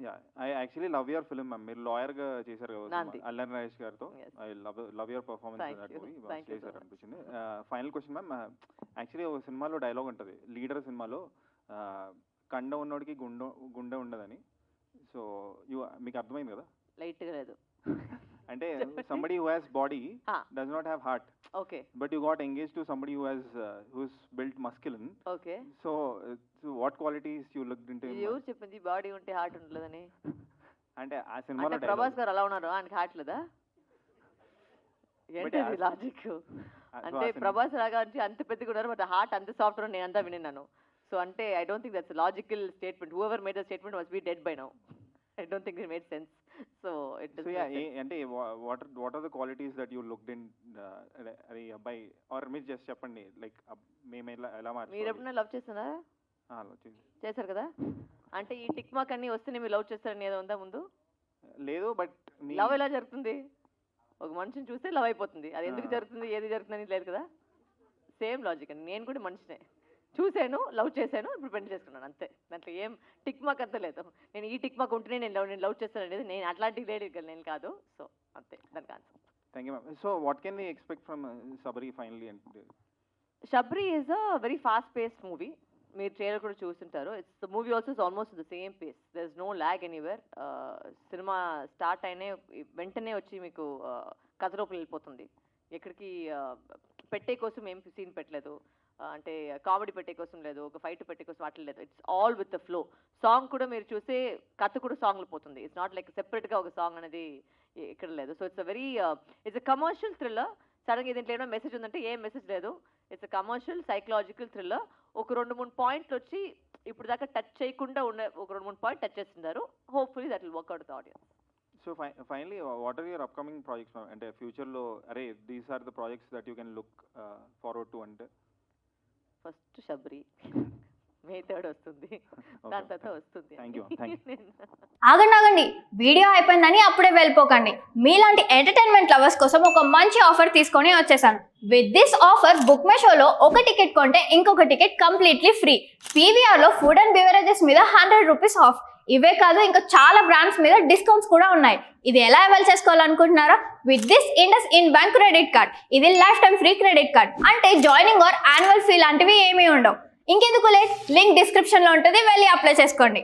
Yeah I actually love your film ma'am. మీరు లాయర్గా చేశారు కదా నాంది. అల్లరి నరేష్ గారితో. Yes. I love your performance Thank in that you. Movie Thank you so చేశారు much. అనిపించింది. ఫైనల్ క్వశ్చన్ మ్యామ్, యాక్చువల్లీ ఒక సినిమాలో డైలాగ్ ఉంటుంది, లీడర్ సినిమాలో కండ ఉన్నోడికి గుండె ఉండదని. సో మీకు అర్థమైంది కదా? లైట్గా లేదు. అంటే somebody who has body does not have heart, okay but you got engage to somebody whose built muscular. Okay. So what qualities you looked into? ఎవరు చెప్పింది బాడీ ఉంటే హార్ట్ ఉండలేదని? అంటే ఆ సినిమాలో ప్రభాస్ గారు అలా ఉన్నారు, ఆయనకి హార్ట్ లేదా? ఏంటి లాజిక్? అంటే ప్రభాస్ లాగా అంటే అంత పెద్దగా ఉన్నారు, బట్ హార్ట్ అంత సాఫ్ట్ ఉన్నారు, నేను అంతా విన్నాను. సో అంటే I don't think that's logical statement. Whoever made the statement must be dead by now. I don't think it made sense. So it doesn't. So yeah, అంటే what are the qualities that you looked in అరే అబ్బాయి are మీరు just చెప్పండి, like మేము ఎలా మార్చాలి? మీరు ఎప్పుడైనా లవ్ చేస్తున్నారా? చేశారు కదా. అంటే ఈ టిక్ మార్క్ అన్ని వస్తేనే మీరు లవ్ చేస్తారని ఏదో ఉందా ముందు? లేదు, బట్ లవ్ ఎలా జరుగుతుంది? ఒక మనిషిని చూస్తే లవ్ అయిపోతుంది. అది ఎందుకు జరుగుతుంది, ఏది జరుగుతుందని లేదు కదా. సేమ్ లాజిక్ అండి. నేను కూడా మనిషినే, చూశాను, లవ్ చేశాను, ఇప్పుడు పెళ్లి చేసుకున్నాను, అంతే. దాంట్లో ఏం టిక్ మార్క్ అంతా లేదు. నేను ఈ టిక్ మార్క్ ఉంటేనే నేను లవ్ చేస్తాను అనేది నేను అట్లాంటి లేడీ నేను కాదు. సో అంతే దానికి answer. Thank you ma'am. So what can we expect from Sabari finally? అంటే Sabari is a very fast paced movie. మీరు ట్రైలర్ కూడా చూస్తుంటారు. It's the movie also is almost the same pace. There is no lag anywhere. Cinema start అయినే వెంటనే వచ్చి మీకు కథలోకి వెళ్ళిపోతుంది. ఎక్కడికి పెట్టే కోసం ఏం సీన్ పెట్టలేదు, అంటే కామెడీ పెట్టే కోసం లేదు, ఒక ఫైట్ పెట్టే కోసం అట్లా లేదు. It's all with the flow. Song కూడా మీరు చూస్తే కథ కూడా సాంగ్లో పోతుంది. ఇట్స్ నాట్ లైక్ సెపరేట్గా ఒక సాంగ్ అనేది ఇక్కడ లేదు. So it's a commercial thriller. సడన్గా దీంట్లో ఏమైనా మెసేజ్ ఉందంటే ఏం మెసేజ్ లేదు. It's a commercial psychological thriller. ఒక 2-3 పాయింట్లు వచ్చి ఇప్పుడు దాకా టచ్ చేయకుండా ఉన్న ఒక 2-3 పాయింట్ టచ్ చేస్తున్నారు. Hopefully that will work out the audience. So finally what are your upcoming projects అంటే ఫ్యూచర్లో? అరే these are the projects that you can look forward to అంటే? ఫస్ట్ శబరి మే 3rd వస్తుంది, దాని తర్వాత వస్తుంది. ఆగండి, వీడియో అయిపోయిందని అప్పుడే వెళ్ళిపోకండి. మీలాంటి ఎంటర్టైన్మెంట్ లవర్స్ కోసం ఒక మంచి ఆఫర్ తీసుకొని వచ్చేసాను. With this offer book my షోలో ఒక టికెట్ కొంటే ఇంకొక టికెట్ కంప్లీట్లీ ఫ్రీ. పీవీఆర్లో ఫుడ్ అండ్ బెవరేజెస్ మీద 100 రూపీస్ ఆఫ్. ఇవే కాదు, ఇంకా చాలా బ్రాండ్స్ మీద డిస్కౌంట్స్ కూడా ఉన్నాయి. ఇది ఎలా అవైల్ చేసుకోవాలనుకుంటున్నారా? With this IndusInd bank credit card. ఇది life time free credit card. అంటే జాయినింగ్ ఆర్ యాన్యువల్ ఫీ లాంటివి ఏమీ ఉండవు. ఇంకెందుకు లేట్, లింక్ డిస్క్రిప్షన్లో ఉంటుంది, వెళ్ళి అప్లై చేసుకోండి.